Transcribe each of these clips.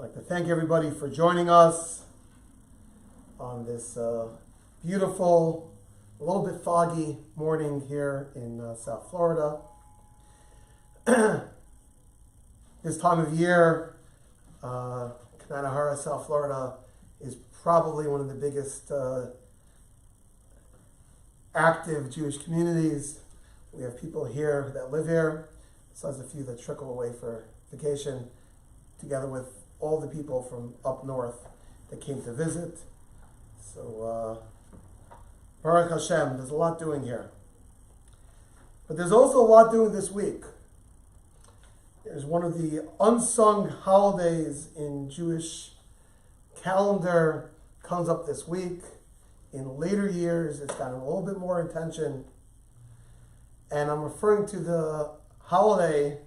I'd like to thank everybody for joining us on this beautiful, a little bit foggy morning here in South Florida. This time of year, Kananahara, South Florida, is probably one of the biggest active Jewish communities. We have people here that live here, besides a few that trickle away for vacation, together with all the people from up north that came to visit. So, Baruch Hashem, there's a lot doing here. But there's also a lot doing this week. There's one of the unsung holidays in Jewish calendar comes up this week. In later years, it's gotten a little bit more attention. And I'm referring to the holiday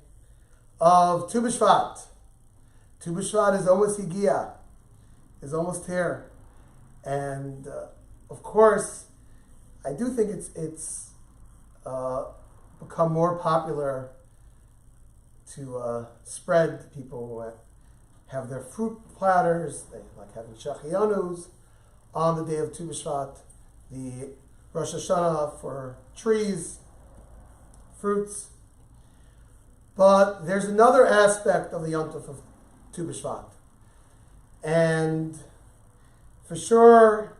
of Tu B'Shvat. Tu B'Shvat is almost Higia, is almost here. And of course, I do think it's become more popular to spread to people who have their fruit platters. They like having shachianus on the day of Tu B'Shvat, the Rosh Hashanah for trees, fruits. But there's another aspect of the Yom Tov of Tu B'Shvat. And for sure,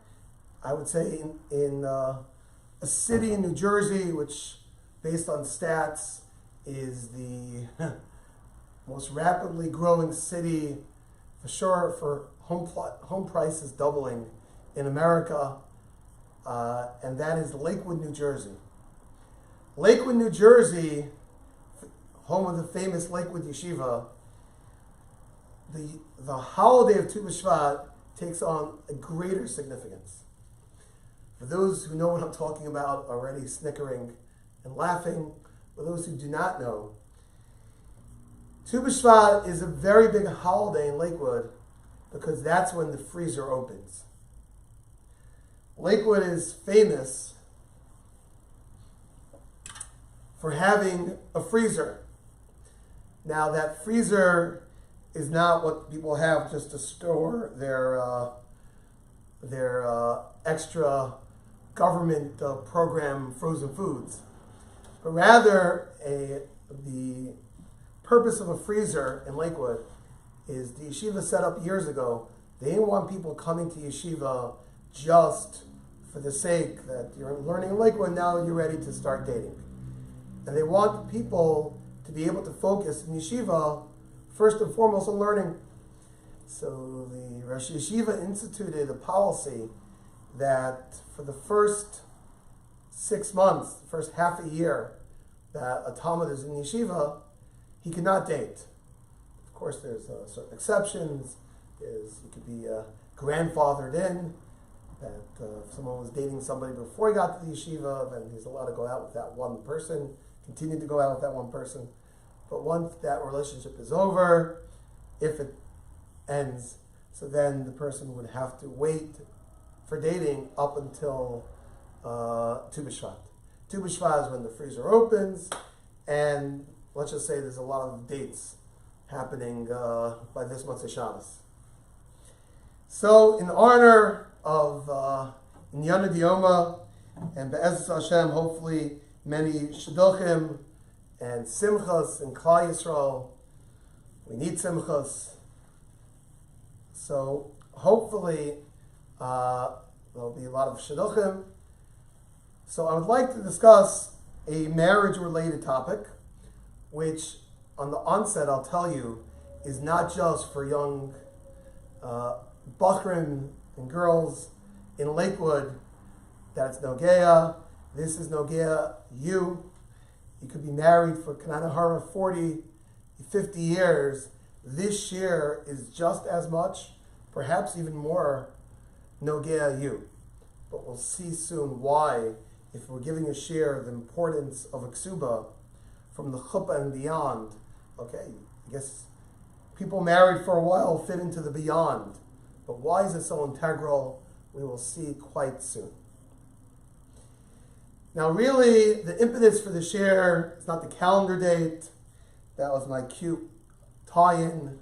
I would say in a city in New Jersey, which based on stats is the most rapidly growing city, for sure, for home prices doubling in America, and that is Lakewood, New Jersey. Lakewood, New Jersey, home of the famous Lakewood Yeshiva, the holiday of Tu B'Shvat takes on a greater significance. For those who know what I'm talking about, already snickering and laughing. For those who do not know, Tu B'Shvat is a very big holiday in Lakewood because that's when the freezer opens. Lakewood is famous for having a freezer. Now that freezer is not what people have just to store their extra government program frozen foods, but rather the purpose of a freezer in Lakewood is the yeshiva set up years ago. They didn't want people coming to yeshiva just for the sake that you're learning in Lakewood, now you're ready to start dating. And they want people to be able to focus in yeshiva first and foremost on learning. So the Rosh Yeshiva instituted a policy that for the first 6 months, the first half a year that a Talmud is in yeshiva, he cannot date. Of course, there's certain exceptions. You could be grandfathered in, that if someone was dating somebody before he got to the yeshiva, then he's allowed to go out with that one person, continue to go out with that one person. But once that relationship is over, if it ends, so then the person would have to wait for dating up until Tu B'Shvat. Tu B'Shvat is when the freezer opens, and let's just say there's a lot of dates happening by this Motzei Shabbos. So in honor of Inyana Dioma, and Be'ezus Hashem, hopefully many Shidduchim and Simchas and Klal Yisrael, we need Simchas. So hopefully there'll be a lot of Shidduchim. So I would like to discuss a marriage-related topic, which on the onset I'll tell you is not just for young Bachrim and girls in Lakewood that it's Nogea. This is Nogea you. You could be married for Kananahara 40, 50 years. This year is just as much, perhaps even more, Nogea you. But we'll see soon why, if we're giving a share the importance of a Kesubah from the Chuppah and beyond. Okay, I guess people married for a while fit into the beyond. But why is it so integral? We will see quite soon. Now really, the impetus for the share is not the calendar date. That was my cute tie-in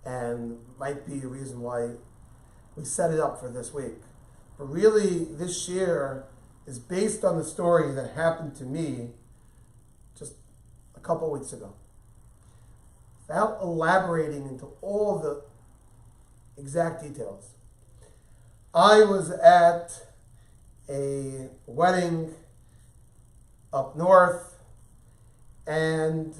and might be a reason why we set it up for this week. But really, this shir is based on the story that happened to me just a couple weeks ago. Without elaborating into all the exact details, I was at a wedding up north, and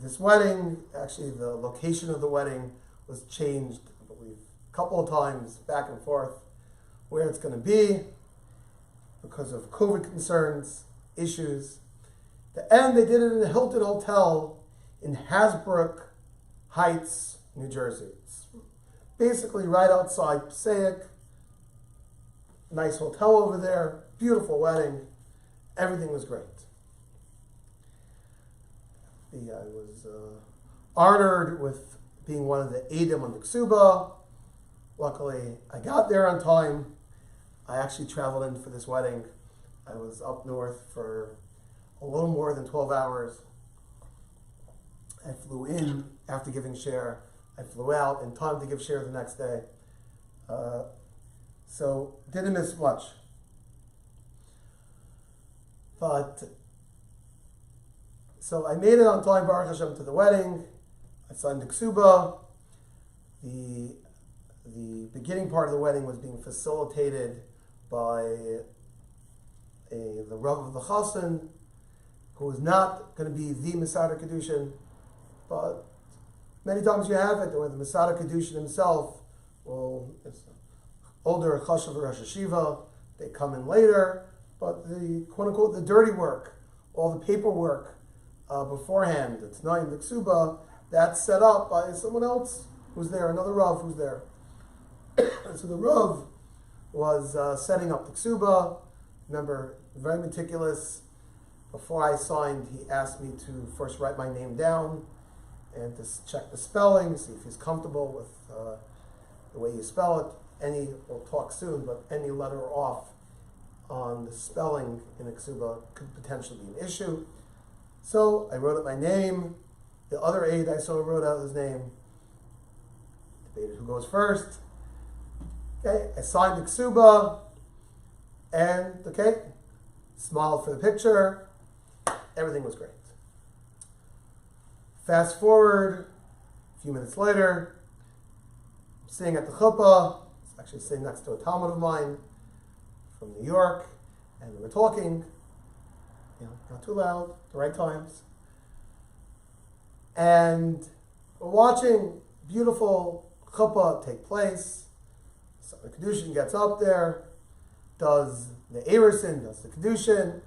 this wedding, actually the location of the wedding was changed, I believe, a couple of times back and forth, where it's going to be because of COVID concerns, issues. At the end, they did it in the Hilton Hotel in Hasbrook Heights, New Jersey. It's basically right outside Passaic. Nice hotel over there, beautiful wedding. Everything was great. I was honored with being one of the Eidim on the Kesubah. Luckily, I got there on time. I actually traveled in for this wedding. I was up north for a little more than 12 hours. I flew in after giving share. I flew out in time to give share the next day. So didn't miss much. But so I made it on time, Baruch Hashem, to the wedding. I signed the Kesubah. The beginning part of the wedding was being facilitated by the Rav of the Chassan, who was not going to be the Masada Kedushin, but many times you have it where the Masada Kedushin himself it's older Chashav Rosh Hashiva, they come in later, but the quote unquote the dirty work, all the paperwork beforehand, it's not in the Kesubah, that's set up by someone else who's there, another Rav who's there. So the Rav was setting up the Kesubah. Remember, very meticulous. Before I signed, he asked me to first write my name down and to check the spelling, see if he's comfortable with the way you spell it. We'll talk soon, but any letter off on the spelling in a Kesubah could potentially be an issue. So I wrote out my name. The other aide I saw wrote out his name. Debated who goes first. Okay, I signed the Kesubah, and smiled for the picture. Everything was great. Fast forward a few minutes later, I'm sitting at the Chuppah. It's actually sitting next to a Talmud of mine from New York, and we were talking, not too loud, the right times. And we're watching beautiful Chuppah take place. So the Kedushin gets up there, does the Erusin, does the Kedushin.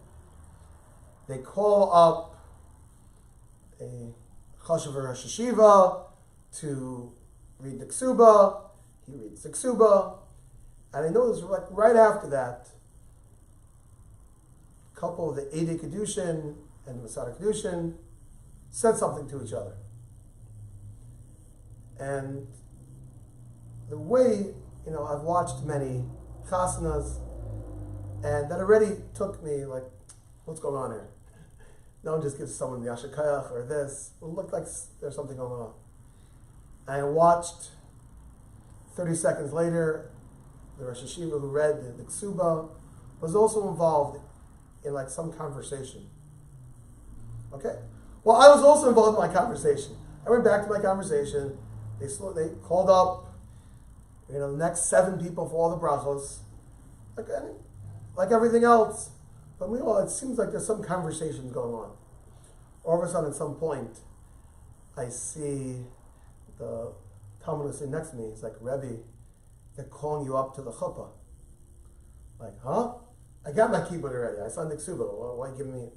They call up a Chashav Rosh Hashiva to read the Kesubah. He reads the Kesubah. And I noticed right after that, a couple of the Eidei Kedushin and the Masada Kedushin said something to each other. And the way, I've watched many chasanas, and that already took me like, what's going on here? No one just gives someone the Ashakayach or this. It looked like there's something going on. And I watched 30 seconds later, the Rosh Hashiva who read the Kesubah was also involved in some conversation. Okay? Well, I was also involved in my conversation. I went back to my conversation. They called up, the next 7 people for all the brachos, like everything else. But it seems like there's some conversation going on. All of a sudden, at some point, I see the Talmud sitting next to me. He's like, Rebbe, they're calling you up to the chuppah. Like, huh? I got my kibbutz already. I signed the Kesubah. Why give me?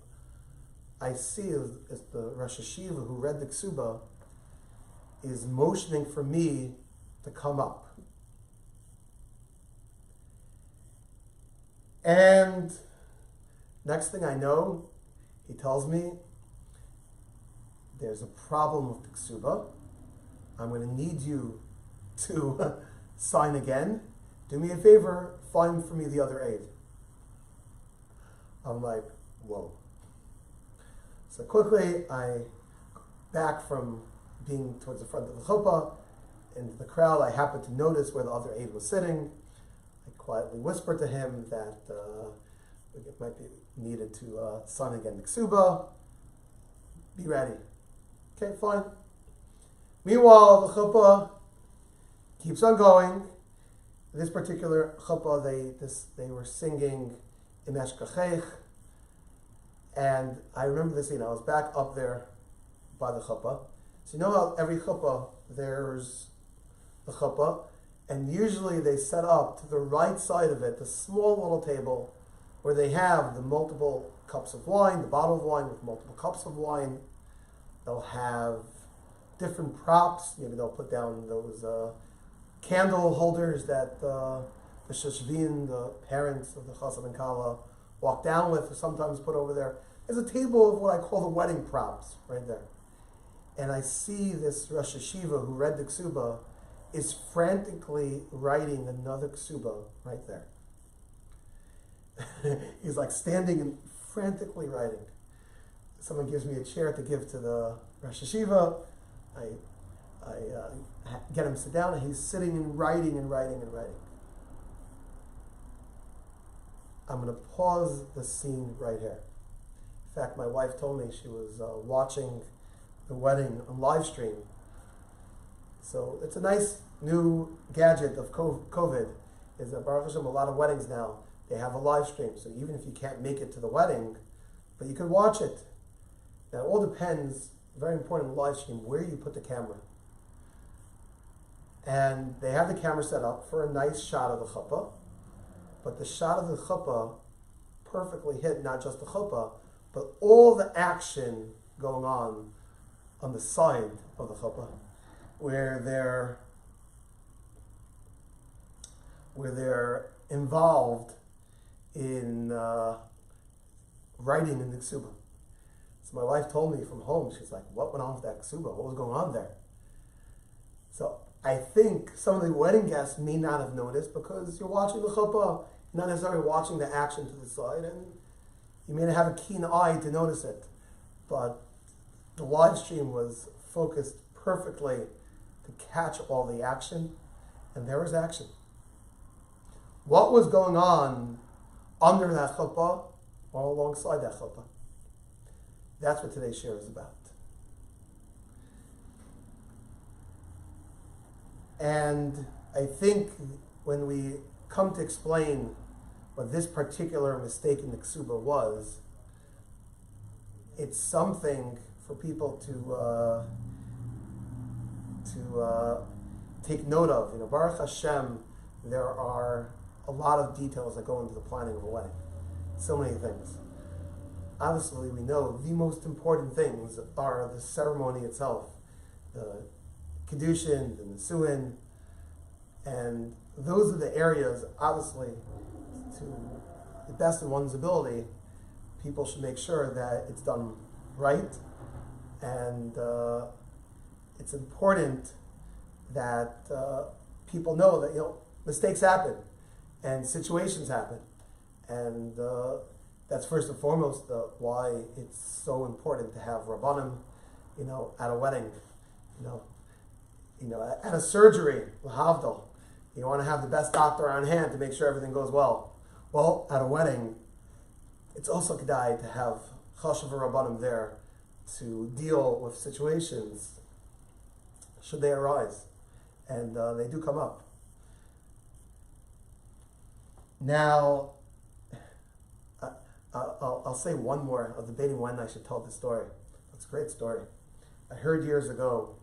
I see it's the Rosh Hashiva who read the Kesubah is motioning for me to come up. And next thing I know, he tells me, there's a problem with the Kesubah. I'm going to need you to sign again. Do me a favor, find for me the other aide. I'm like, whoa. So quickly, I back from being towards the front of the chuppah, into the crowd, I happened to notice where the other aide was sitting. I quietly whispered to him that it might be needed to sign again Kesubah. Be ready. Okay, fine. Meanwhile, the chuppah keeps on going. This particular chuppah, they were singing in Eshkachech, and I remember this scene. I was back up there by the chuppah. So you know how every chuppah there's the chuppah, and usually they set up to the right side of it the small little table where they have the multiple cups of wine, the bottle of wine with multiple cups of wine. They'll have different props. Maybe they'll put down those candle holders that the Shashvin, the parents of the Chassan and Kala, walk down with, or sometimes put over there. There's a table of what I call the wedding props right there. And I see this Rosh Hashiva who read the Kesubah is frantically writing another Kesubah right there. He's like standing and frantically writing. Someone gives me a chair to give to the Rosh Hashiva. I get him to sit down, and he's sitting and writing and writing and writing. I'm going to pause the scene right here. In fact, my wife told me she was watching the wedding on live stream. So it's a nice new gadget of COVID, is that Baruch Hashem, a lot of weddings now, they have a live stream. So even if you can't make it to the wedding, but you can watch it. Now it all depends, very important live stream, where you put the camera. And they have the camera set up for a nice shot of the chuppah, but the shot of the chuppah perfectly hit not just the chuppah, but all the action going on the side of the chuppah, where they're involved in writing in the Kesubah. So my wife told me from home, she's like, what went on with that Kesubah? What was going on there? So I think some of the wedding guests may not have noticed because you're watching the chuppah, not necessarily watching the action to the side, and you may not have a keen eye to notice it. But the live stream was focused perfectly to catch all the action, and there was action. What was going on under that chuppah or alongside that chuppah? That's what today's share is about. And I think when we come to explain what this particular mistake in the Kesubah was, it's something for people to take note of. You know, Baruch Hashem, there are a lot of details that go into the planning of a wedding. So many things. Obviously, we know the most important things are the ceremony itself, the Kiddushin, the Nisuin, and those are the areas, obviously, to the best of one's ability, people should make sure that it's done right, and it's important that people know that, you know, mistakes happen and situations happen, and that's first and foremost why it's so important to have Rabbanim, you know, at a wedding, you know, at a surgery, l'havdil, you want to have the best doctor on hand to make sure everything goes well. Well, at a wedding, it's also kedai to have chashav Rabbanim there to deal with situations should they arise, and they do come up. Now, I'll say one more. I was debating when I should tell this story. It's a great story. I heard years ago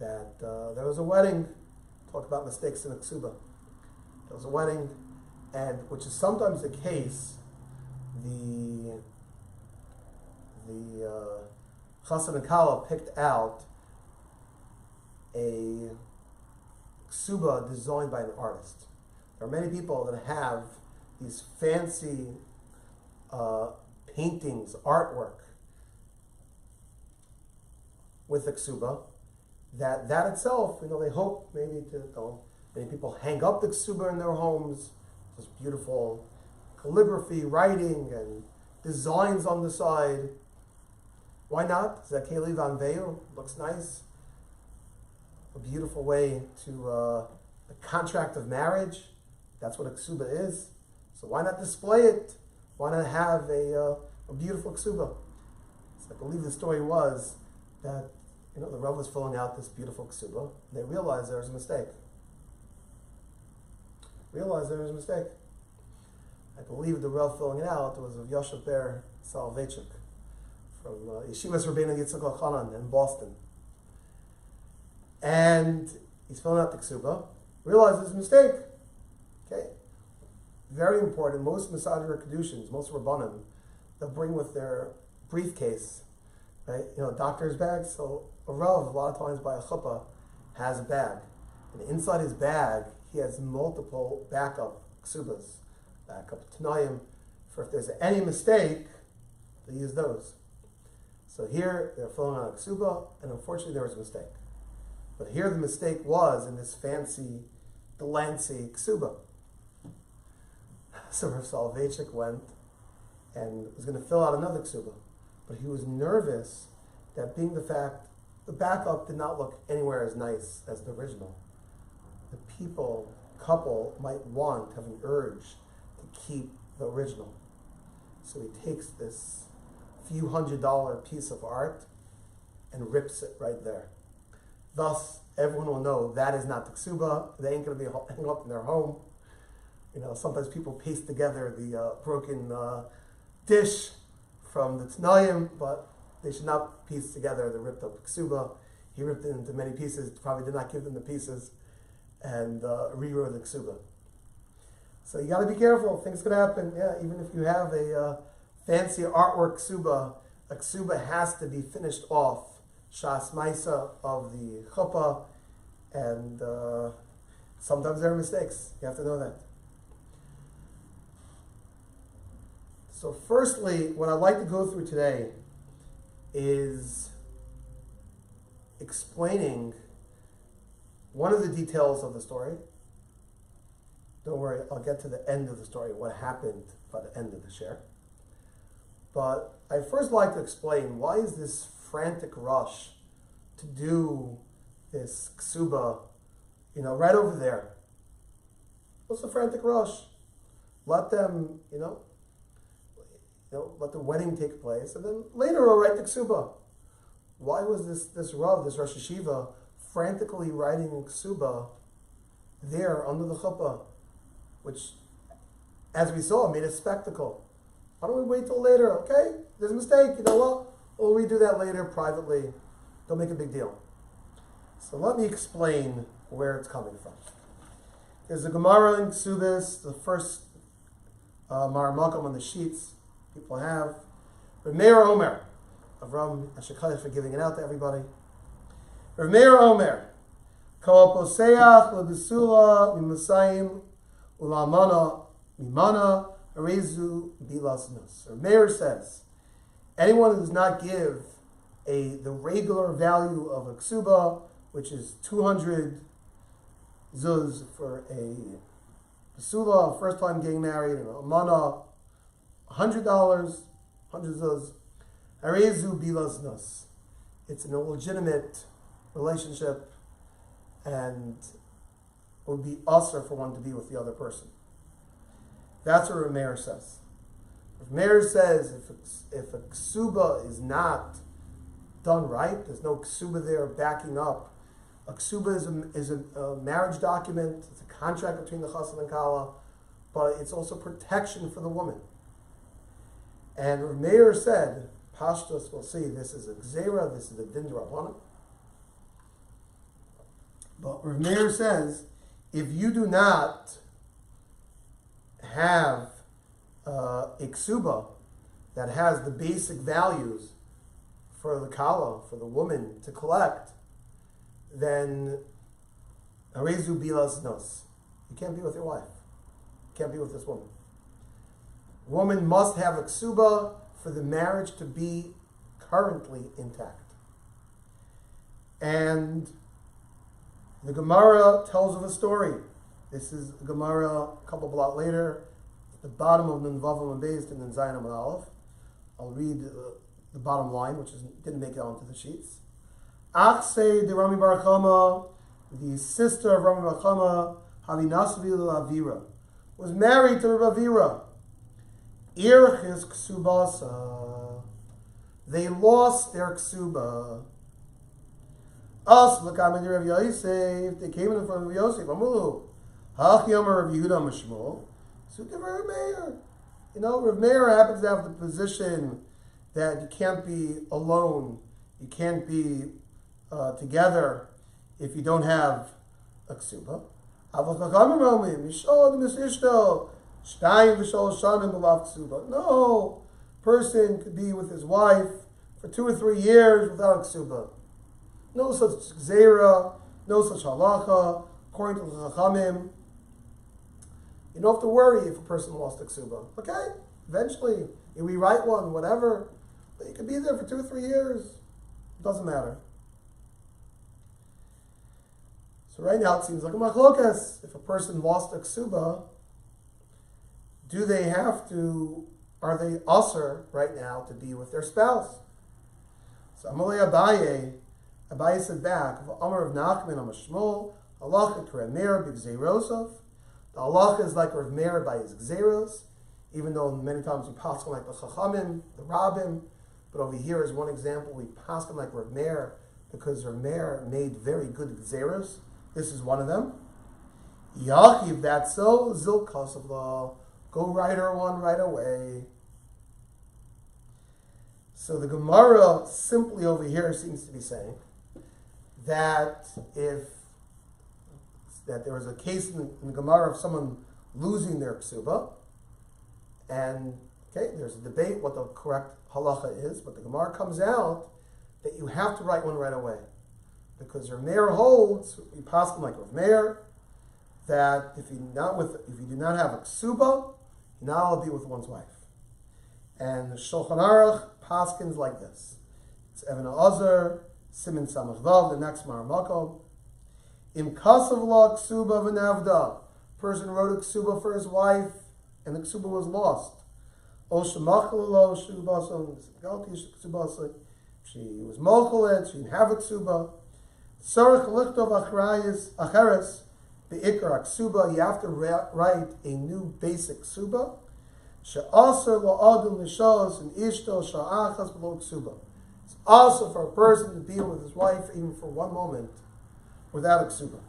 that there was a wedding, talk about mistakes in the Kesubah. There was a wedding, and which is sometimes the case, the Chassan and Kala picked out a Kesubah designed by an artist. There are many people that have these fancy paintings, artwork with the Kesubah, that itself, you know, they hope maybe many people hang up the Kesubah in their homes, this beautiful calligraphy, writing, and designs on the side. Why not? Zakeli Van Veil looks nice. a beautiful way to a contract of marriage. That's what a Kesubah is. So why not display it? Why not have a beautiful Kesubah? So I believe the story was that the Rav was filling out this beautiful Kesubah. They realized there was a mistake. I believe the Rav filling it out was of Yosef Ber Soloveitchik from Yeshivas Rabbeinu Yitzchak Elchanan in Boston. And he's filling out the Kesubah, realizes it's a mistake. Okay? Very important. Most Masajir Kedushins, most Rabbanim, they'll bring with their briefcase, right? Doctor's bag. So a Rav, a lot of times by a Chuppah, has a bag. And inside his bag, he has multiple backup Kesubahs, backup Tanayim, for if there's any mistake, they use those. So here, they're filling out a Kesubah, and unfortunately there was a mistake. But here the mistake was in this fancy, Delancey Kesubah. So Rav Soloveitchik went and was going to fill out another Kesubah. But he was nervous that being the fact, the backup did not look anywhere as nice as the original. The couple might have an urge to keep the original. So he takes this few $100 piece of art and rips it right there. Thus, everyone will know that is not the Kesubah. They ain't going to be hung up in their home. Sometimes people paste together the broken dish from the Tanayim, but they should not piece together the ripped up Kesubah. He ripped it into many pieces, probably did not give them the pieces, and rewrote the Kesubah. So you got to be careful. Things could happen. Yeah, even if you have a fancy artwork Kesubah, a Kesubah has to be finished off Shas Maisa of the Chuppah, and sometimes there are mistakes. You have to know that. So firstly, what I'd like to go through today is explaining one of the details of the story. Don't worry, I'll get to the end of the story, what happened by the end of the share. But I'd first like to explain, why is this frantic rush to do this Kesubah, right over there? What's the frantic rush? Let them, let the wedding take place, and then later I'll write the Kesubah. Why was this Rav, this Rosh Yeshiva, frantically writing Kesubah there under the Chuppah, which, as we saw, made a spectacle? Why don't we wait till later? Okay, there's a mistake. You know what? We'll redo that later privately. Don't make a big deal. So let me explain where it's coming from. There's a Gemara in Kesubah, the first Maramakam on the sheets people have. Rav Meir Omer. Avram, I should cut it for giving it out to everybody. Rav Meir Omer. Kol poseach lebesula mimasayim ulamana mimana arezu bilasnus. Rav Meir says, anyone who does not give the regular value of a Kesubah, which is 200 zuz for a besula, first time getting married, and a mana, $100, 100 zuz, arezu bilasnus. It's an illegitimate relationship, and it would be usher for one to be with the other person. That's what Rav Meir says. Rav Meir says if a Kesubah is not done right, there's no Kesubah there backing up. A Kesubah is a marriage document. It's a contract between the Chassan and Kala, but it's also protection for the woman. And Rav Meir said, Pashtus, we'll see, this is a Gzeira, this is a Din D'Rabbanan. But Rav Meir says, if you do not have a Kesubah that has the basic values for the Kala, for the woman to collect, then Arezu Bilas Nos. You can't be with your wife. You can't be with this woman. Woman must have a Kesubah for the marriage to be currently intact. And the Gemara tells of a story. This is a Gemara a couple of blocks later, at the bottom of Nun Vavam and Beis and Nun Zayin and Aleph. I'll read the bottom line, which didn't make it onto the sheets. Ach say de Rami Baruch Hama the sister of Rabbi Machama, Havinasvi Avira, was married to Rabbi Avira. Irchis Kesubah. They lost their Kesubah. Us, Lakaman Rav Yosef, they came in front of Yosef. Amulu, Hach Yomer Rav Yehuda Mishmol. So give Rav Meir. You know, Rav Meir happens to have the position that you can't be alone, you can't be together if you don't have a Kesubah. No, person could be with his wife for 2 or 3 years without a Kesubah. No such gzeira, no such halacha, according to the Chachamim. You don't have to worry if a person lost a Kesubah. Okay, eventually, you rewrite one, whatever, but you could be there for 2 or 3 years. It doesn't matter. So right now it seems like a machlokas. If a person lost a Kesubah, are they usher right now to be with their spouse? So Amalei Abaye said back, Amar of Nachman Amashmol, halacha k'Rav b'gzeirosov. The halacha is like Rav Meir by his gzeiros, even though many times we pass like the Chachamim, the Rabbim, but over here is one example we pass like Rav Meir because Rav Meir made very good gzeiros. This is one of them. Yachiv, that's so, zil kasavla, go write her one right away. So the Gemara simply over here seems to be saying that that there was a case in the Gemara of someone losing their Kesubah, and there's a debate what the correct halacha is, but the Gemara comes out that you have to write one right away, because Rav Meir holds, we pass him like Rav Meir, that if you do not have a Kesubah, you're not allowed to be with one's wife. And the Shulchan Aruch paskins like this. It's Even HaOzer, Siman Samach Vav, the next Maramakom. Im Kasav La Kesubah V'Navda. Person wrote a Kesubah for his wife, and the Kesubah was lost. O Shemachal Lo Shubasa, she was Mochalet, she didn't have a Kesubah. Sarach Lichtov Acheres, Be'ikar Kesubah, you have to write a new basic Kesubah. She'aser la'adam l'shos and ishto sha'achas below Kesubah. It's also for a person to be with his wife even for one moment without a Kesubah.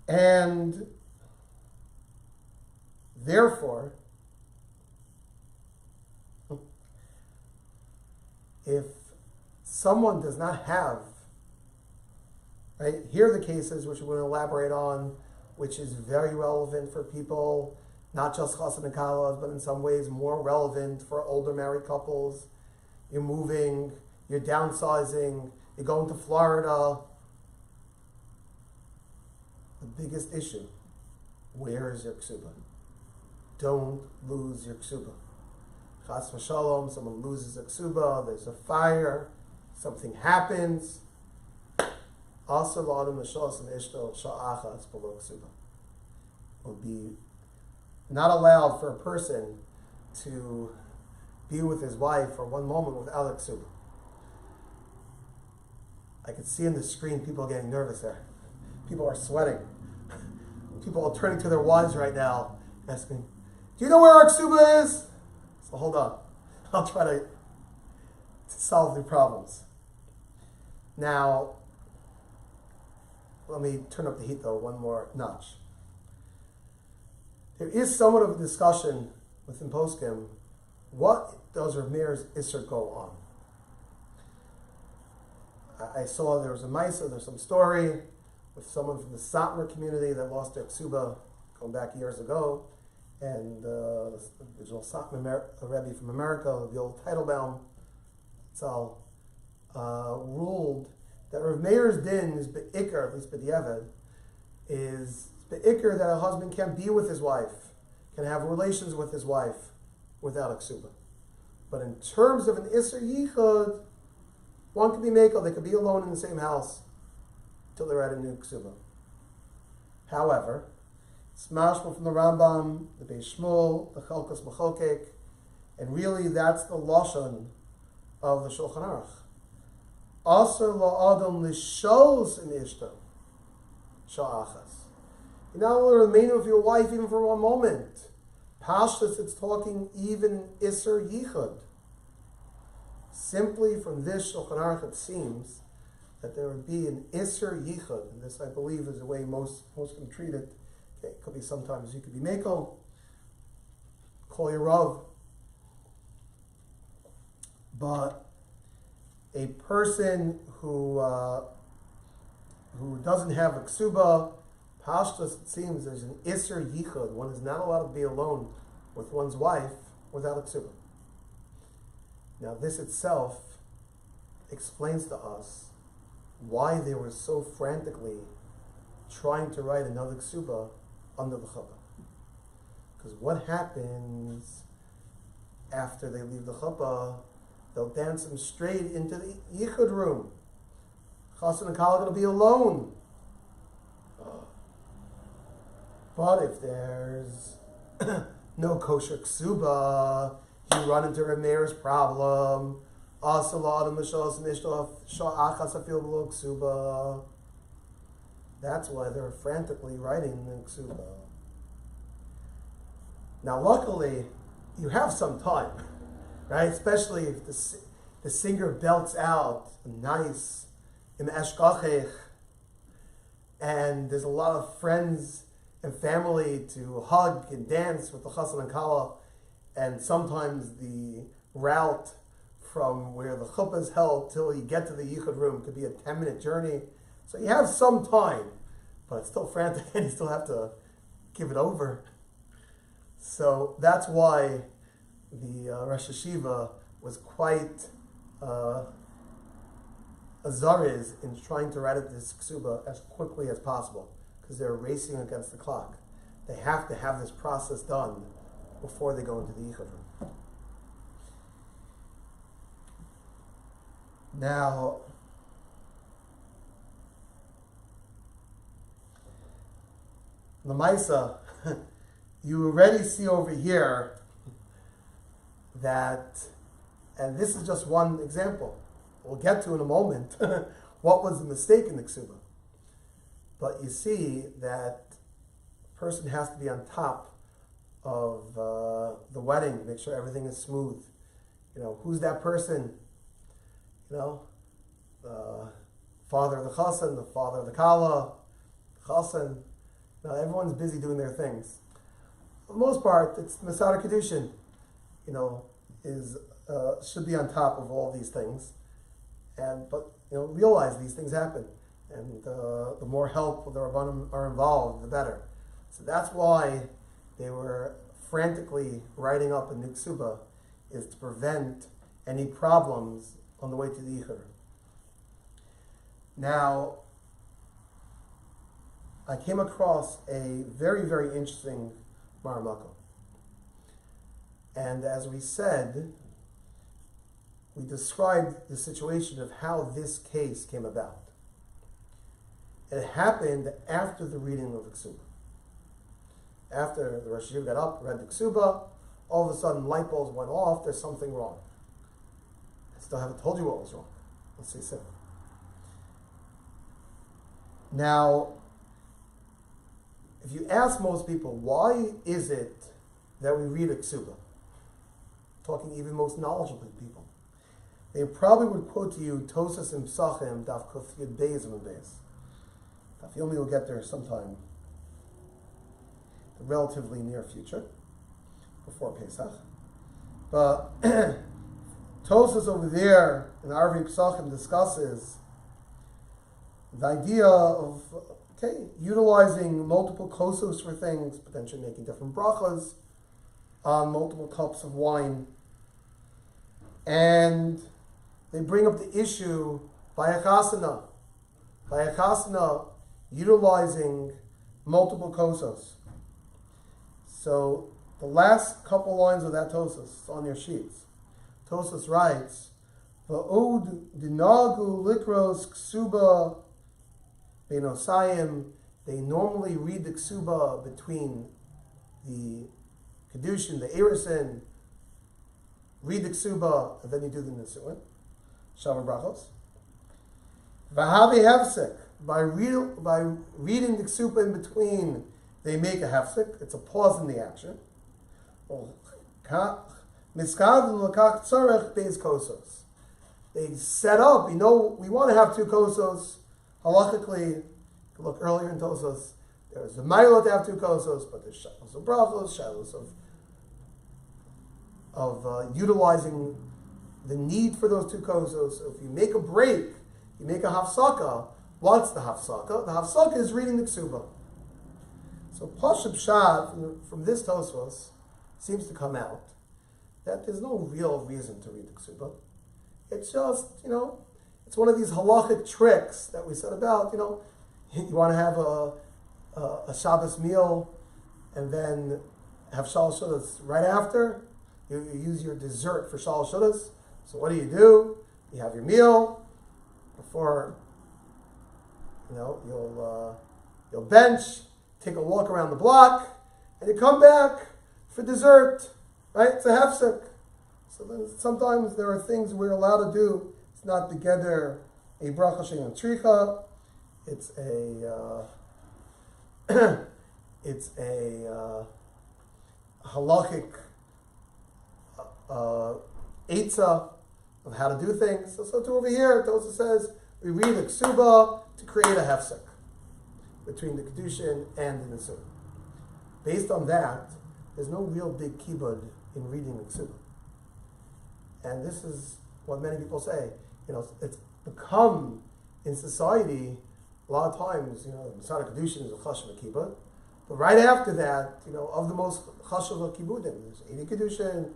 And therefore, if someone does not have, right, here are the cases which we're going to elaborate on, which is very relevant for people, not just chassan and kalas, but in some ways more relevant for older married couples. You're moving, you're downsizing, you're going to Florida. The biggest issue, where is your Kesubah? Don't lose your Kesubah. Chas v'shalom, someone loses a Kesubah, there's a fire, something happens. Also, l'adam l'shos and ishto sha'achas below Kesubah. Would be not allowed for a person to be with his wife for one moment without a Kesubah. I can see on the screen people are getting nervous there. People are sweating. People are turning to their wives right now, asking, "Do you know where our Kesubah is?" So hold on, I'll try to solve the problems. Now, let me turn up the heat though one more notch. There is somewhat of a discussion within poskim. What does Rav Meir's Isser go on? I saw there was a Maisa, there's some story with someone from the Satmar community that lost their Kesubah going back years ago, and the original Satmar Rebbe from America, the old Teitelbaum, ruled that Rav Meir's din is be'ikr, at least b'diavad, is be'ikr that a husband can't be with his wife, can have relations with his wife without a Kesubah. But in terms of an Isser Yichud, one could be Mekel, they could be alone in the same house until they're at a new Kesubah. However, it's mashma from the Rambam, the Beis Shmuel, the Chalkas Machokek, and really that's the Lashon of the Shulchan Aruch. Asr la'adam lishols in ishto sha'achas. You're not allowed to remain with your wife even for one moment. Pashtus, it's talking even Isser Yichud. Simply from this Shulchan Aruch, it seems that there would be an Isser Yichud. And this, I believe, is the way most can treat it. Okay, it could be sometimes you could be Meko, call your Rav. But a person who doesn't have a Kesubah, Pashtus, it seems there's an Isser Yichud. One is not allowed to be alone with one's wife without a Kesubah. Now this itself explains to us why they were so frantically trying to write another Kesubah under the Chuppah. Because what happens after they leave the Chuppah? They'll dance them straight into the Yichud room. Chassan and Kala are going to be alone. But if there's no kosher Kesubah, you run into Ramir's problem. That's why they're frantically writing the Kesubah. Now, luckily, you have some time, right? Especially if the singer belts out nice in the Eshkachech, and there's a lot of friends and family to hug and dance with the Chassan and Kala, and sometimes the route from where the chuppah is held till you get to the yichud room could be a 10-minute journey. So you have some time, but it's still frantic and you still have to give it over. So that's why the Rosh Hashiva was quite azariz in trying to write this Kesubah as quickly as possible, because they're racing against the clock. They have to have this process done before they go into the yichud room. Now, Lamaisa, you already see over here that, and this is just one example, we'll get to in a moment, what was the mistake in the Kesubah. But you see that a person has to be on top of the wedding, make sure everything is smooth. You know, who's that person? You know, the father of the chassan, the father of the kala, chassan. You know, everyone's busy doing their things. For the most part, it's Masada Kedushin, you know, should be on top of all these things. But realize these things happen. And the more help the Rabbanim are involved, the better. So that's why they were frantically writing up a new Kesubah, is to prevent any problems on the way to the Yichud. Now, I came across a very, very interesting Maramako. And as we said, we described the situation of how this case came about. It happened after the reading of the Kesubah. After the Rosh Hashiva got up, read the Kesubah, all of a sudden light bulbs went off, there's something wrong. I still haven't told you what was wrong. Let's see so. Now, if you ask most people, why is it that we read a Kesubah? Talking even most knowledgeable people. They probably would quote to you Tosas and Psachim, Daf Kuf Yud Beis and Beis. Daf Yomi will get there sometime in the relatively near future, before Pesach. But Tosas over there in Arvi Psachim discusses the idea of utilizing multiple kosos for things, potentially making different brachas on multiple cups of wine. And they bring up the issue by a chasana. By a chasana utilizing multiple kosos. So the last couple lines of that Tosas on your sheets. Tosas writes, Va'od dinagu likros Kesubah beinosayim. They normally read the Kesubah between the Kedushin, the Erisin, read the Kesubah, and then you do the Nisuin, Shalom Brachos. Vahavi hefsek. By reading the Kesubah in between, they make a hefsek. It's a pause in the action. They set up, we want to have two kosos. Halachically, look earlier in Tosos, there's a ma'ila to have two kosos, but there's shalos of brachos, shalos of utilizing the need for those two kosos. So if you make a break, you make a hafsaka. What's the hafsaka? The hafsaka is reading the Kesubah. So Pashab Shad from this Tosfos seems to come out that there's no real reason to read the Kesubah. It's just, it's one of these halachic tricks that we said about, you want to have a Shabbos meal and then have Shalosh Shudas right after. You use your dessert for Shalosh Shudas. So what do? You have your meal before, you'll bench, take a walk around the block, and you come back for dessert, right? It's a hefsek. So then sometimes there are things we're allowed to do. It's not together a bracha she'en tricha. It's a halachic eitzah of how to do things. So to over here, it also says we read the Kesubah to create a hefsek between the kedushin and the nisur. Based on that, there's no real big kibud in reading the Kesubah. And this is what many people say. It's become in society a lot of times. Masada kedushin is a chashuv kibbud, but right after that, of the most chashuv kibbudim, there's 80 kedushin,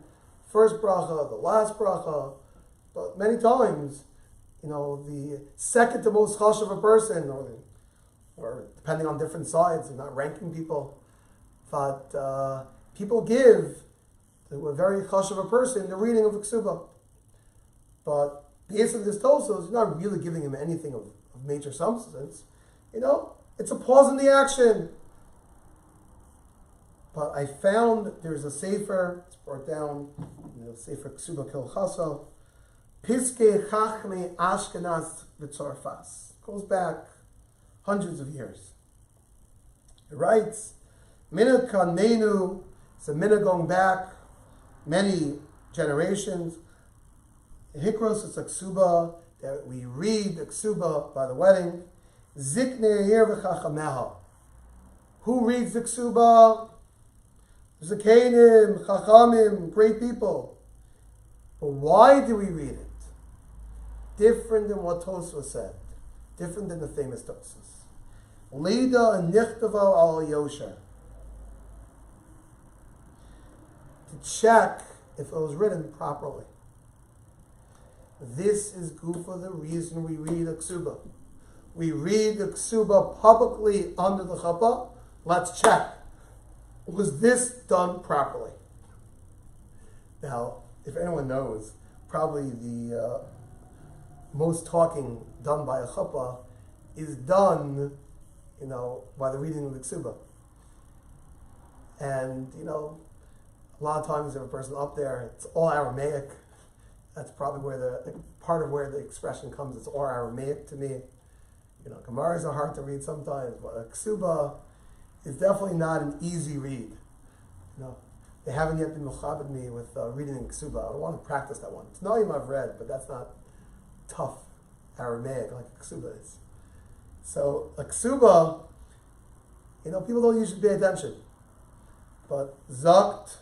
first bracha, the last bracha. But many times, the second to most chashuv a person, or depending on different sides, and not ranking people, but people give to a very chashuv a person the reading of the Kesubah. But the answer to this Tosos is not really giving him anything of major substance. It's a pause in the action. But I found there's a sefer, it's brought down, sefer Kesubah Kilchaso, Piskei Chachmei Ashkenaz B'Tzorfas. Goes back hundreds of years. It writes, Minhag Kanenu, it's a minhag going back many generations. Hikros is a Kesubah, that we read the Kesubah by the wedding. Ziknei Yer v'Chachameha. Who reads the Kesubah? Zakenim, Chachamim, great people. But why do we read it? Different than what Tosfos said. Different than the famous Tosfos. Lida and Nichtava al Yosher. To check if it was written properly. This is Gufa the reason we read the Kesubah. We read the Kesubah publicly under the Chuppah. Let's check. Was this done properly? Now, if anyone knows, probably the most talking done by a Chuppah is done, by the reading of the Kesubah. And, a lot of times if a person up there, it's all Aramaic. That's probably where the part of where the expression comes. It's all Aramaic to me. Gemaras are hard to read sometimes, but a Kesubah is definitely not an easy read. They haven't yet been mechabed me with reading in Kesubah. I don't want to practice that one. It's Noim I've read, but that's not tough Aramaic like a Kesubah is. So a Kesubah, people don't usually pay attention. But Zakt,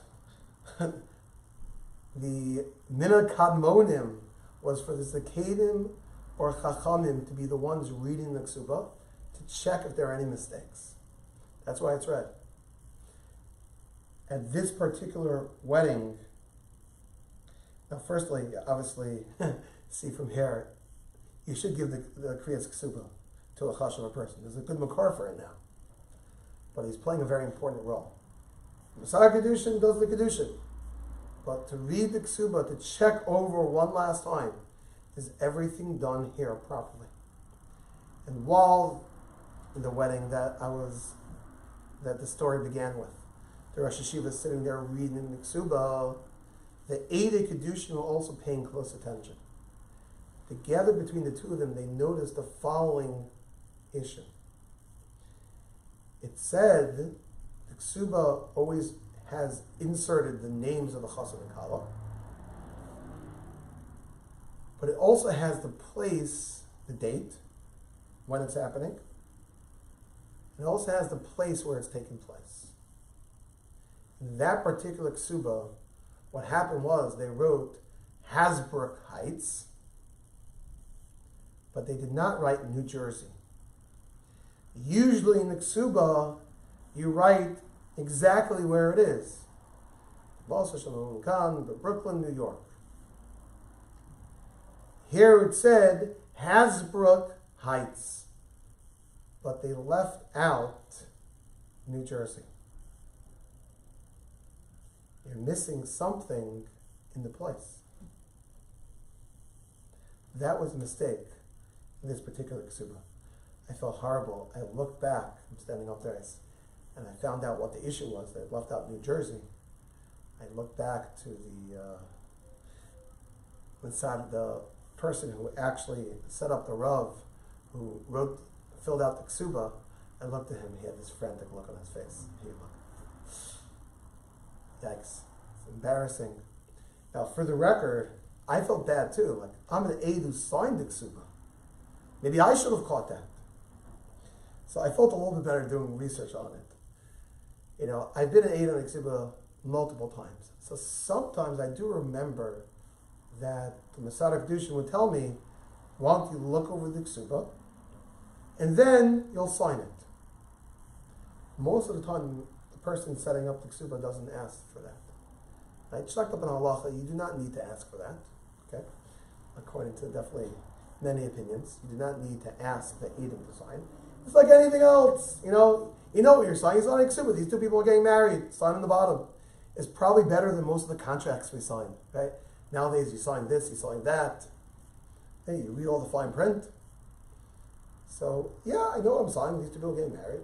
the Minhag Kadmonim was for the Zakedim or Chachamim to be the ones reading the Kesubah to check if there are any mistakes. That's why it's read. At this particular wedding, now firstly, obviously, see from here, you should give the Kriyas Kesubah to a chashuv a person. There's a good makar for it now. But he's playing a very important role. Messiah Kedushin does the Kedushin. But to read the Kesubah, to check over one last time, is everything done here properly? And while in the wedding that the story began with, the Rosh Hashiva is sitting there reading the Kesubah, the Eidei Kedushin were also paying close attention. together between the two of them, they noticed the following issue. It said the Kesubah always has inserted the names of the chassan and kala, but it also has the place, the date, when it's happening. It also has the place where it's taking place. In that particular Kesubah, what happened was they wrote Hasbrook Heights, but they did not write New Jersey. Usually in the Kesubah, you write exactly where it is. Brooklyn, New York. Here it said Hasbrook Heights, but they left out New Jersey. You're missing something in the place. That was a mistake in this particular Kesubah. I felt horrible. I looked back, I'm standing up there, and I found out what the issue was. They left out New Jersey. I looked back to the person who actually set up the Rav, who filled out the Kesubah. I looked at him, he had this frantic look on his face. He looked. Yikes. It's embarrassing. Now, for the record, I felt bad too. Like, I'm an aide who signed the Kesubah. Maybe I should have caught that. So I felt a little bit better doing research on it. I've been an aide on the Kesubah multiple times. So sometimes I do remember that the Masada Kedushin would tell me, why don't you look over the Kesubah, and then you'll sign it. Most of the time, the person setting up the Kesubah doesn't ask for that. Right? Shtakt up in halacha, you do not need to ask for that. Okay? According to definitely many opinions, you do not need to ask the Edom to sign. It's like anything else. You know what you're signing. It's not a Kesubah. These two people are getting married. Sign on the bottom. It's probably better than most of the contracts we sign. Right? Nowadays, you sign this, you sign that. Hey, you read all the fine print. So, yeah, I know what I'm signing. These two people are getting married.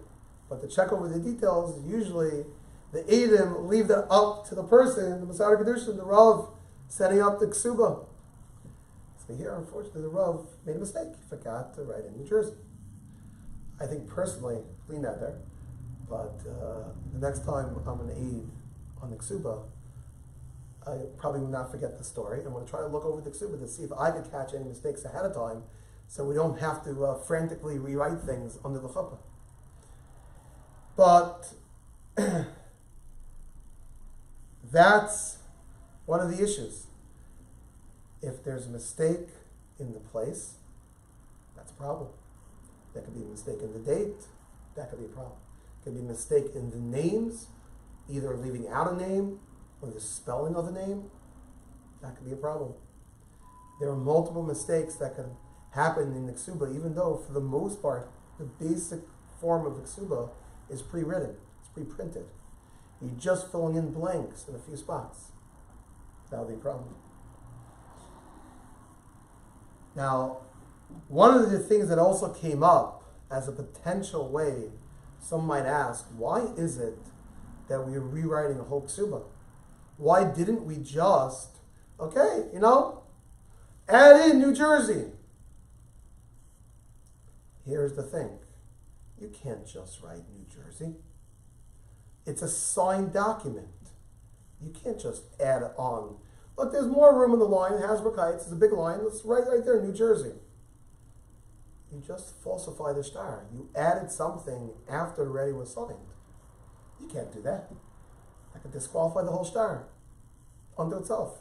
But to check over the details, usually the Edom leave that up to the person, the Masada Kedushin, the Rav, setting up the Kesubah. So here, unfortunately, the Rav made a mistake. He forgot to write in New Jersey. I think personally, clean that there. But the next time I'm an aide on the Kesubah, I probably will not forget the story. I'm going to try to look over the Kesubah to see if I could catch any mistakes ahead of time, so we don't have to frantically rewrite things under the Chuppah. But that's one of the issues. If there's a mistake in the place, that's a problem. That could be a mistake in the date. That could be a problem. It could be a mistake in the names, either leaving out a name or the spelling of a name. That could be a problem. There are multiple mistakes that can happen in the Kesubah, even though, for the most part, the basic form of the Kesubah is pre-written. It's pre-printed. You're just filling in blanks in a few spots. That would be a problem. Now, one of the things that also came up as a potential way, some might ask, why is it that we're rewriting a whole Kesubah? Why didn't we just, add in New Jersey? Here's the thing. You can't just write New Jersey. It's a signed document. You can't just add it on. Look, there's more room in the line. Hasbrook Heights is a big line. Let's write right there, New Jersey. You just falsify the star. You added something after it already was signed. You can't do that. That could disqualify the whole star unto itself.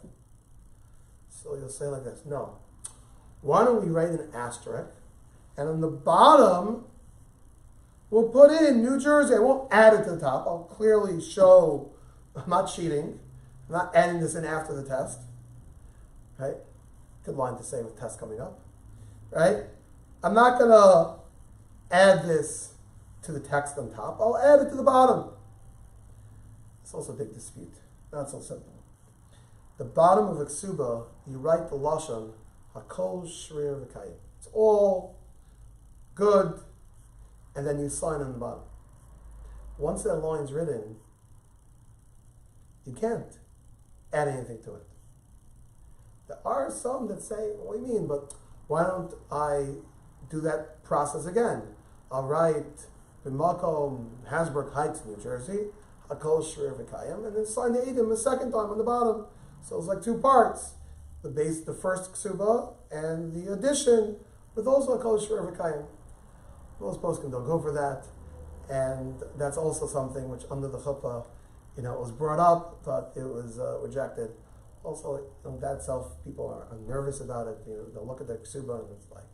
So you'll say like this, no. Why don't we write an asterisk, and on the bottom, we'll put in New Jersey. I won't add it to the top. I'll clearly show I'm not cheating. I'm not adding this in after the test. Right? Good line to say with tests coming up. Right? I'm not going to add this to the text on top. I'll add it to the bottom. It's also a big dispute. Not so simple. The bottom of a Kesubah, you write the Lashon, Hakol Shrir V'Kayim. It's all good, and then you sign on the bottom. Once that line's written, you can't add anything to it. There are some that say, what do you mean? But why don't I do that process again? I'll write B'makom, Hasbrook Heights, New Jersey, Hakol Shrir V'Kayim, and then sign the Eidim a second time on the bottom. So it's like two parts. The base, the first Kesubah, and the addition with also Hakol Shrir V'Kayim. Most poskim don't go for that. And that's also something which under the Chuppah, was brought up, but it was rejected. Also, that self, people are nervous about it. They'll look at their Kesubah and it's like,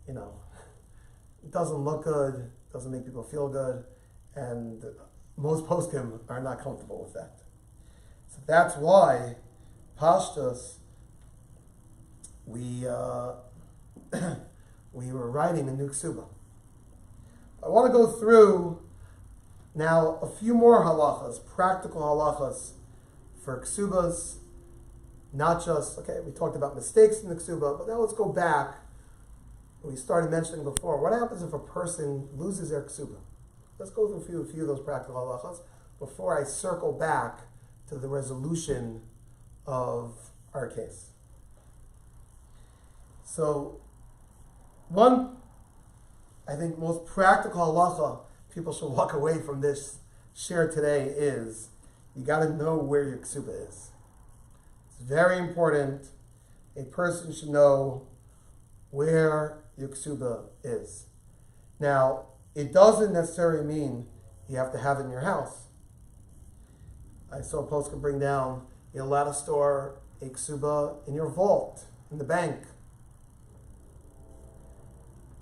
it doesn't look good, doesn't make people feel good, and most poskim are not comfortable with that. So that's why, Pashtus, we were writing a new Kesubah. I want to go through now a few more halachas, practical halachas for Kesubahs, not just, we talked about mistakes in the Kesubah, but now let's go back. We started mentioning before, what happens if a person loses their Kesubah? Let's go through a few of those practical halachas before I circle back to the resolution of our case. So, one, I think most practical halacha people should walk away from this share today is, you got to know where your Kesubah is. It's very important. A person should know where your Kesubah is. Now, it doesn't necessarily mean you have to have it in your house. I saw a post could bring down, you're allowed to store a Kesubah in your vault, in the bank.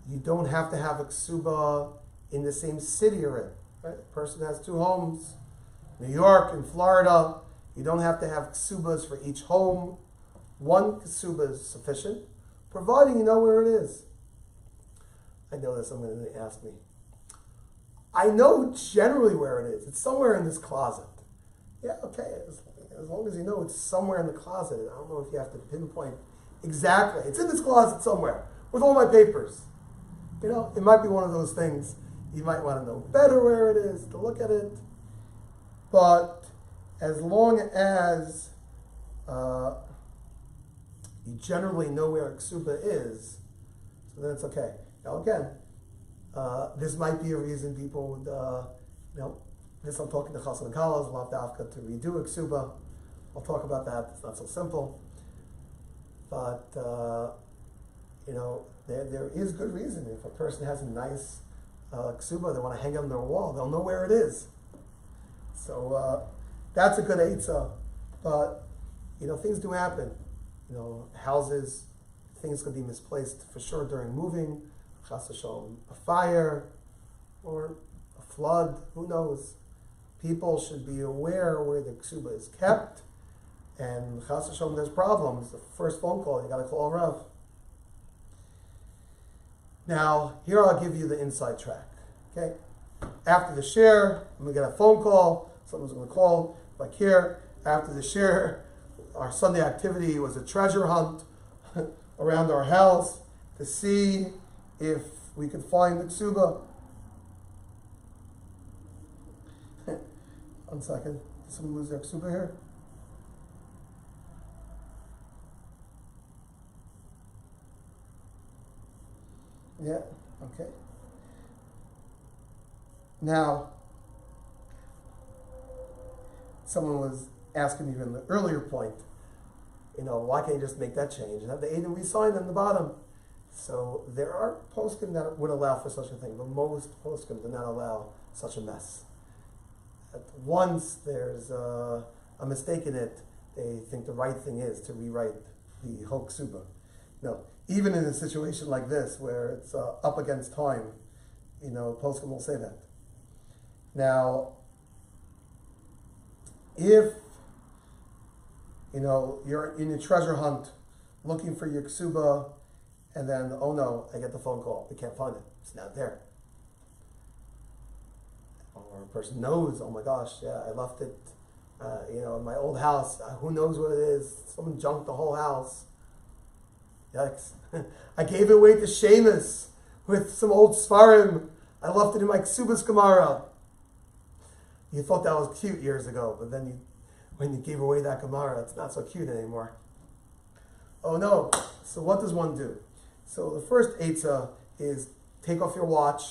You don't have to have a Kesubah in the same city you're in. Right? A person has two homes, New York and Florida. You don't have to have Kesubahs for each home. One Kesubah is sufficient, providing you know where it is. I know that someone going to ask me. I know generally where it is. It's somewhere in this closet. Yeah, okay. As long as you know it's somewhere in the closet. I don't know if you have to pinpoint exactly. It's in this closet somewhere with all my papers. It might be one of those things. You might want to know better where it is, to look at it. But as long as you generally know where a Kesubah is, so then it's okay. Now again, this might be a reason people would, this I'm talking to Chassan and Kalas, we'll have to redo a Kesubah. I'll talk about that, it's not so simple. But, there is good reason. If a person has a nice Kesubah, they want to hang it on their wall, they'll know where it is. So that's a good eitzah. But, things do happen. Houses, things could be misplaced for sure during moving, chas v'shalom, a fire, or a flood, who knows. People should be aware where the Kesubah is kept, and chas v'shalom, there's problems. The first phone call, you got to call a Rav. Now, here I'll give you the inside track. Okay? After the share, I'm going to get a phone call. Someone's going to call, like here. After the share, our Sunday activity was a treasure hunt around our house to see if we could find the Kesubah. 1 second. Did someone lose their Kesubah here? Yeah, okay. Now, someone was asking me in the earlier point, why can't you just make that change and have the Eidim re-signed on the bottom? So there are poskim that would allow for such a thing, but most poskim do not allow such a mess. Once there's a mistake in it, they think the right thing is to rewrite the whole Kesubah. No, even in a situation like this where it's up against time, poskim will say that. Now, if you're in a treasure hunt looking for your Kesubah, and then, oh no, I get the phone call. We can't find it. It's not there. Or a person knows, oh my gosh, yeah, I left it, in my old house. Who knows what it is? Someone junked the whole house. Yikes. I gave it away to Seamus with some old Sfarim. I left it in my Kesubah's Gemara. You thought that was cute years ago, but then when you gave away that Gemara, it's not so cute anymore. Oh no. So what does one do? So the first eitzah is take off your watch,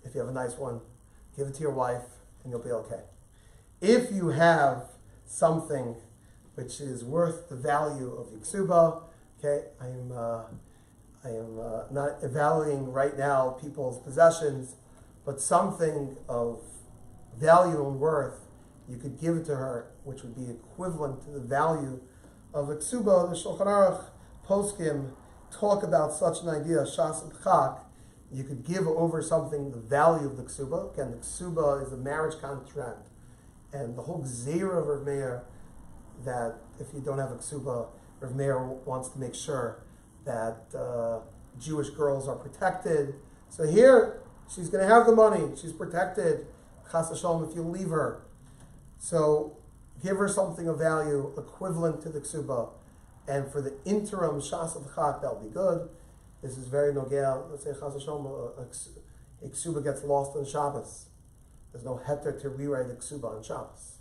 if you have a nice one, give it to your wife, and you'll be okay. If you have something which is worth the value of the Kesubah, okay, I am not evaluating right now people's possessions, but something of value and worth, you could give it to her, which would be equivalent to the value of a Kesubah. The Shulchan Aruch poskim talk about such an idea, shas and chak. You could give over something the value of the Kesubah. Again, the Kesubah is a marriage contract, and the whole gzeira of Rav Meir that if you don't have a Kesubah, Rav Meir wants to make sure that Jewish girls are protected. So here, she's going to have the money. She's protected. Chas v'shalom if you leave her. So give her something of value equivalent to the Kesubah. And for the interim shas of chak, that'll be good. This is very nogea. Let's say chas v'shalom, a Kesubah gets lost on Shabbos. There's no heter to rewrite the Kesubah on Shabbos.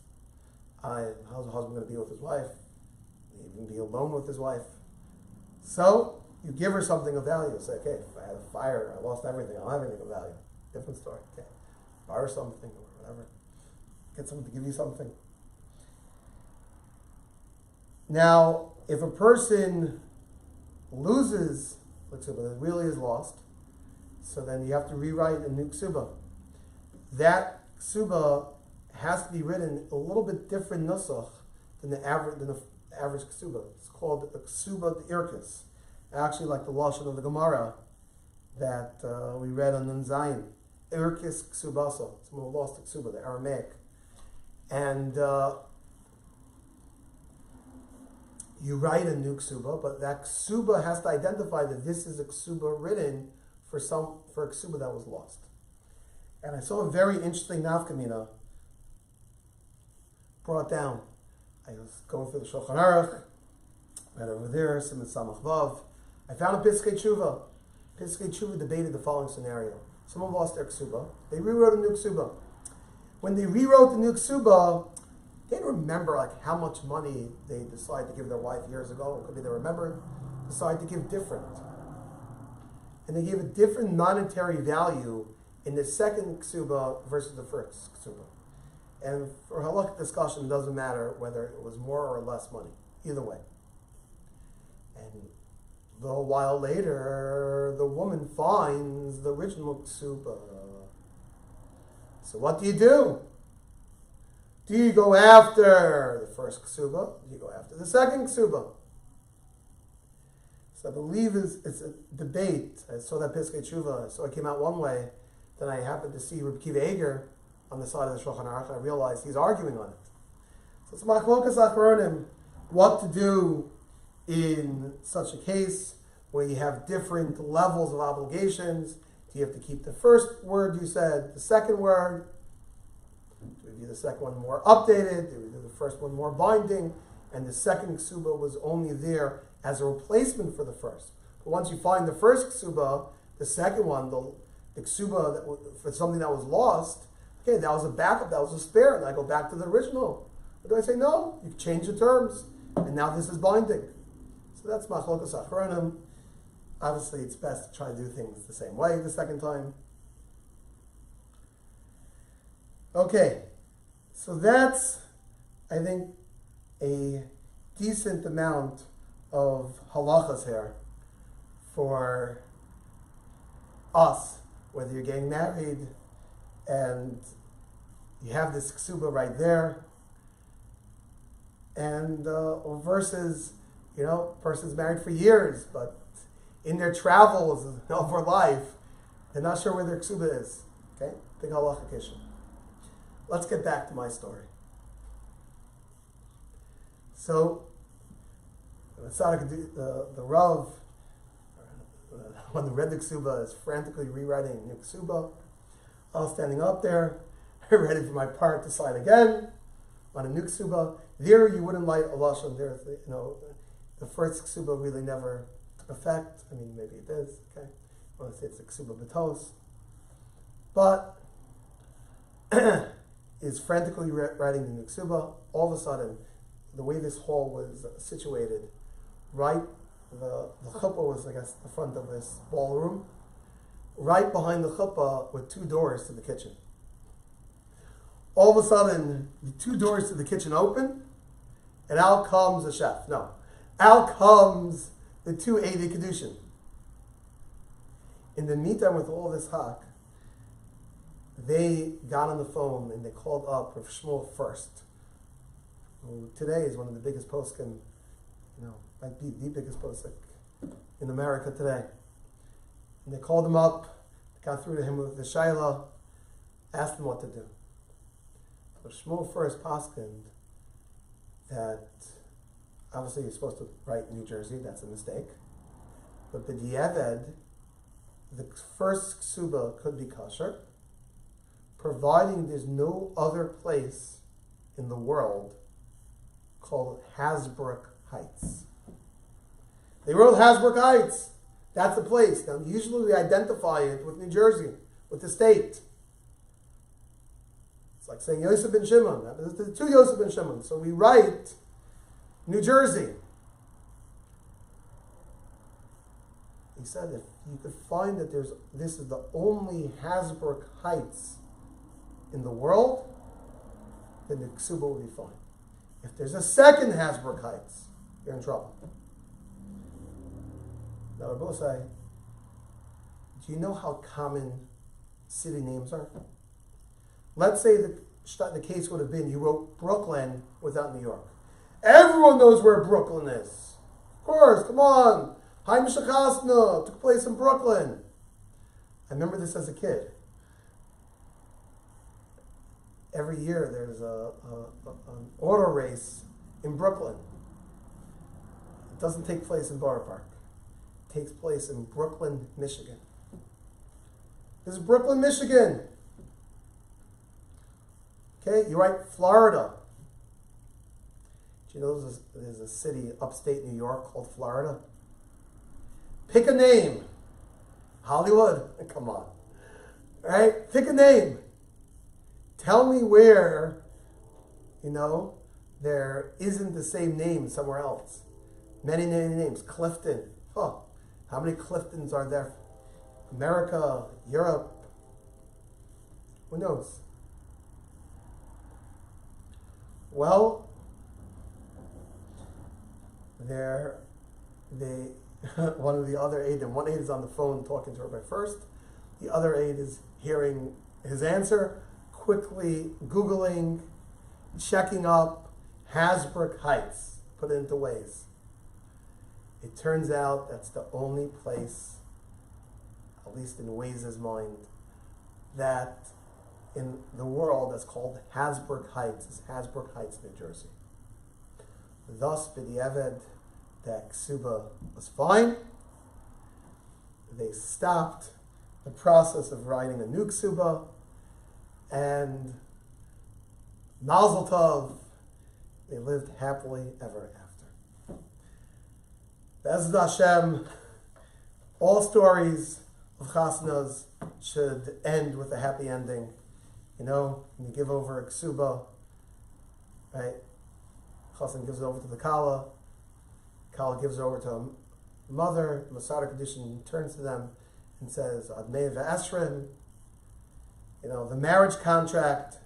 How's the husband going to be with his wife? Even be alone with his wife. So you give her something of value. Say, okay, if I had a fire, I lost everything. I don't have anything of value. Different story. Okay, buy her something or whatever. Get someone to give you something. Now, if a person loses the Kesubah, that really is lost, so then you have to rewrite a new Kesubah. That Kesubah has to be written a little bit different nusach than the average Kesubah. It's called a Kesubah d'Irkis. Actually, like the lashon of the Gemara that we read on Nun Zayin, Irkis Kesubasa. Someone who lost the Kesubah, the Aramaic, and you write a new Kesubah, but that Kesubah has to identify that this is a Kesubah written for a Kesubah that was lost. And I saw a very interesting nafkamina brought down. I was going through the Shulchan Aruch, right over there, Siman Samach Vav. I found a Piskei Tshuva. Piskei Tshuva debated the following scenario. Someone lost their Kesubah. They rewrote a new Kesubah. When they rewrote the new Kesubah, they didn't remember like how much money they decided to give their wife years ago. It could be they remembered, decided to give different. And they gave a different monetary value in the second Kesubah versus the first Kesubah. And for halakhic discussion, it doesn't matter whether it was more or less money. Either way. And a little while later, the woman finds the original Kesubah. So what do? Do you go after the first Kesubah? Do you go after the second Kesubah? So I believe it's a debate. I saw that Piskei Tshuva, so it came out one way. Then I happened to see Reb Kiva Eger on the side of the Shulchan Aruch, and I realized he's arguing on it. So it's machlokas achronim, what to do in such a case where you have different levels of obligations. Do you have to keep the first word you said, the second word? Do we do the second one more updated? Do we do the first one more binding? And the second Kesubah was only there as a replacement for the first. But once you find the first Kesubah, the second one, the Kesubah for something that was lost, okay, that was a backup, that was a spare, and I go back to the original. Or do I say, no, you've changed the terms, and now this is binding. So that's machlokas achronim. Obviously, it's best to try to do things the same way the second time. Okay, so that's, I think, a decent amount of halachas here for us, whether you're getting married and you have this Kesubah right there, and versus, person's married for years, but in their travels over life, they're not sure where their Kesubah is. Okay, big halachic issue. Let's get back to my story. So, the Rav, when the read the Kesubah, is frantically rewriting a new Kesubah. I was standing up there, ready for my part to sign again on a new Kesubah. There, you wouldn't light a lashon. There, the first Kesubah really never took effect. I mean, maybe it is. Okay, I want to say it's a Kesubah B'tos, but is frantically writing the new Kesubah. All of a sudden, the way this hall was situated, right the chuppah was, I guess, the front of this ballroom. Right behind the chuppah were two doors to the kitchen. All of a sudden, the two doors to the kitchen open, and out comes the chef. No, out comes the two Eidei Kedushin. In the meantime, with all this hak, they got on the phone and they called up Rav Shmuel first, who today is one of the biggest poskim, might be the biggest poskim in America today. And they called him up, got through to him with the shayla, asked him what to do. So Shmuel first poskined that obviously you're supposed to write New Jersey, that's a mistake. But b'diavad, the first Kesubah could be kosher, providing there's no other place in the world called Hasbrook Heights. They wrote Hasbrook Heights. That's the place. Now, usually we identify it with New Jersey, with the state. It's like saying Yosef ben Shimon. There's two Yosef ben Shimon. So we write New Jersey. He said if you could find that this is the only Hasbrook Heights in the world, then the Kesubah will be fine. If there's a second Hasbrook Heights, you're in trouble. Now, Rabbi say, do you know how common city names are? Let's say the case would have been you wrote Brooklyn without New York. Everyone knows where Brooklyn is. Of course, come on. Haim Shachasna took place in Brooklyn. I remember this as a kid. Every year there's an auto race in Brooklyn. It doesn't take place in Borough Park. It takes place in Brooklyn, Michigan. This is Brooklyn, Michigan. Okay, you write Florida. Do you know there's a city upstate New York called Florida? Pick a name. Hollywood. Come on. All right? Pick a name. Tell me where, there isn't the same name somewhere else. Many names. Clifton. Huh. How many Cliftons are there? America, Europe. Who knows? Well, one of the other aides, and one aide is on the phone talking to Rabbi first. The other aide is hearing his answer, quickly Googling, checking up Hasbrook Heights, put it into Waze. It turns out that's the only place, at least in Waze's mind, that in the world that's called Hasbrook Heights, is Hasbrook Heights, New Jersey. Thus, b'diavad, that Kesubah was fine. They stopped the process of writing a new Kesubah, and Mazel Tov, they lived happily ever after. Be'ezus Hashem, all stories of Chasnas should end with a happy ending. When you give over a Kesubah, right? Chassan gives it over to the Kala. Kala gives it over to a mother. Masada Kedushin turns to them and says, Adnei ve'esrim. The marriage contract,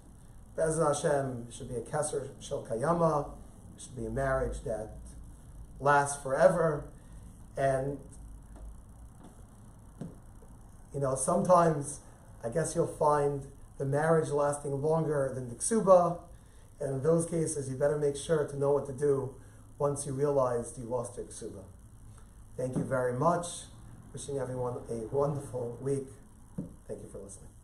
Be'ezus Hashem, should be a keser shel kayama. It should be a marriage that lasts forever. And, sometimes I guess you'll find the marriage lasting longer than the Kesubah. And in those cases, you better make sure to know what to do once you realized you lost your Kesubah. Thank you very much. Wishing everyone a wonderful week. Thank you for listening.